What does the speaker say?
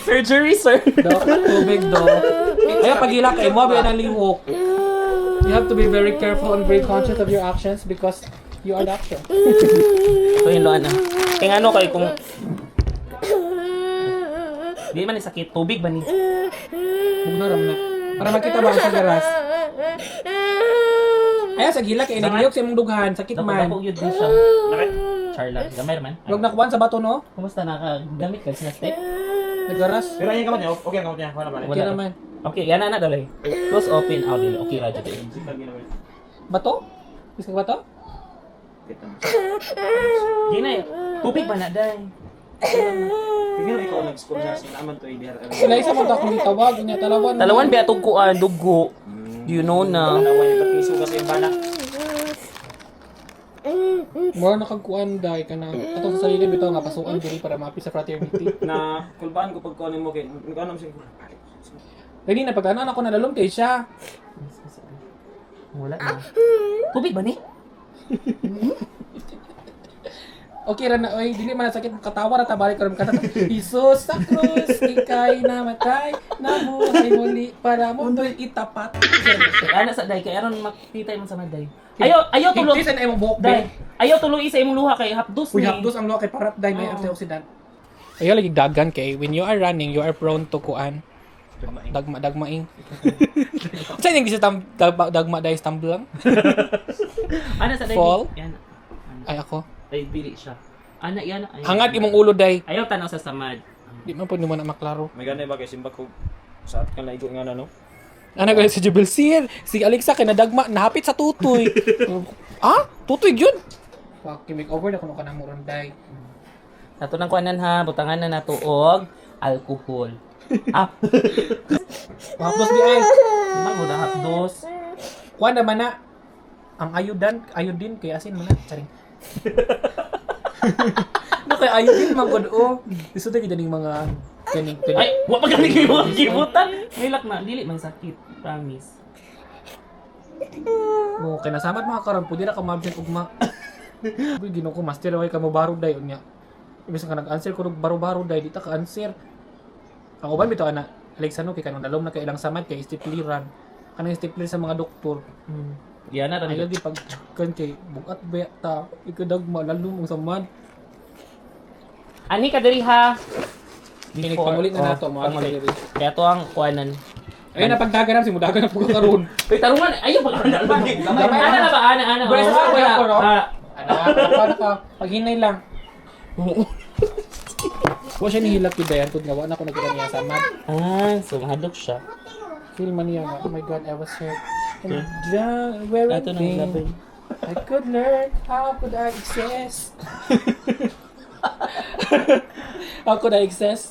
Surgery, sir. Dok, tubig, Dok. Ayaw, pag-ila kayo mo, biyan ang lihok. You have to be very careful and very conscious of your actions because you are the action. So yun, Luana. Kaya ano kayo kung... Di man ni sakit. Tubig ba ni? Huwag na ram na. Para makita ba ang sagaras? Ayaw, sa gila, kaya nagiyok sa imong dughan. Sakit man. Dako yun din siya. Charla, gamay man. Huwag nakuhan sa bato, no? Kumusta nakagamit ka sa step? Nagaras. Pero yung kamot niya, okay ang kamot niya. Wala ba? Okay naman. Okay, yan na dali. Close open out din. Okay, radyo din. Bato? Bisa ka bato? Di na yun. Tubig ba na, day? Tingnan ikaw nag-score sa sinaman to IDR. Sila isa mo akong itawag. Niya talawan. Talawan ba tugkuan, dugo. You know na. Nawa yung pagkiso kasi yung bana. Mura nakagkuhan dahil ka na. Atong sa sarili bitaw nga pasukan diri para mapi sa fraternity. Na kulbaan ko pag kunin mo kay nagkano siya. Dali na pagkanan ako nalalom kay siya. Wala na. Tubig ba ni? Okay ra na oy, dili man na sakit katawa ra ta balik karon kata. Jesus sa krus, ikay namatay, nabuhay muli para mo to'y itapat. Ana sa day kay aron makita mo sa maday. Ayo tulog. Higpisan ay mong buhok Day. day. Ayaw tuloy isa imong luha kay hapdos Uy, ni. hapdos ang luha kay parat day may antioxidant. Ayaw lagi dagan kay when you are running, you are prone to kuan. Dagmaing. Sa yung gisa dagma day stumble lang. Ana sa day. Fall? Yan. Ay ako. Ay dili siya. Ana yan. Hangad imong ulo day. Ayaw tanaw sa samad. Di man po naman na maklaro. May ganay ba kay simba ko sa at kan laigo nga na no. Ano ko si Jubel Sir, si Alexa kay nadagma nahapit sa tutoy. Ah? Tutoy gyud. Fuck, make-over na kuno kanang muronday. Nato nang kuanan ha, butangan na nato og alcohol. Hapdos di ay. Man mo na hapdos. Kuan naman na ang ayodin kay asin man na. Charing. No kay ayodin magod o. Gusto tayo ganing mga ganing. Ay, wa pa gani kay mo gibutan. Milak na dili man sakit, promise. Oh, kay nasamad mga karon pudi ra ka mabsent ugma. Uy, Ginoo ko master way ka mo baro day unya. Ibig ka nag-answer ko baro-baro day di ta ka answer. Ang uban bitaw ana, Alexa no kay kanang dalom na kay ilang samad kay stipliran. Kanang stipler sa mga doktor. Yan na Ay rin. lagi pag kay bukat ba ta ikadagma lalo mong samad. Ani ka diri ha. Kinig pangulit na nato mga pangulit. diri. Kaya to ang kuanan. Ayun na pagdagan si mudagan na pug karon. Uy, tarungan. Ayaw ba ka dalban? Ana na ba? Ana. Bro, sa Oh, wala ko, no? Ah, Ano ka? Paghinay lang. Wa siya nihilak yun dayan tud nga wa na ko nagkita niya samad. so mahadlok siya. Feel man niya nga, oh my god, I was hurt. And where Ato na labay. I could learn, how could I access? How could I access?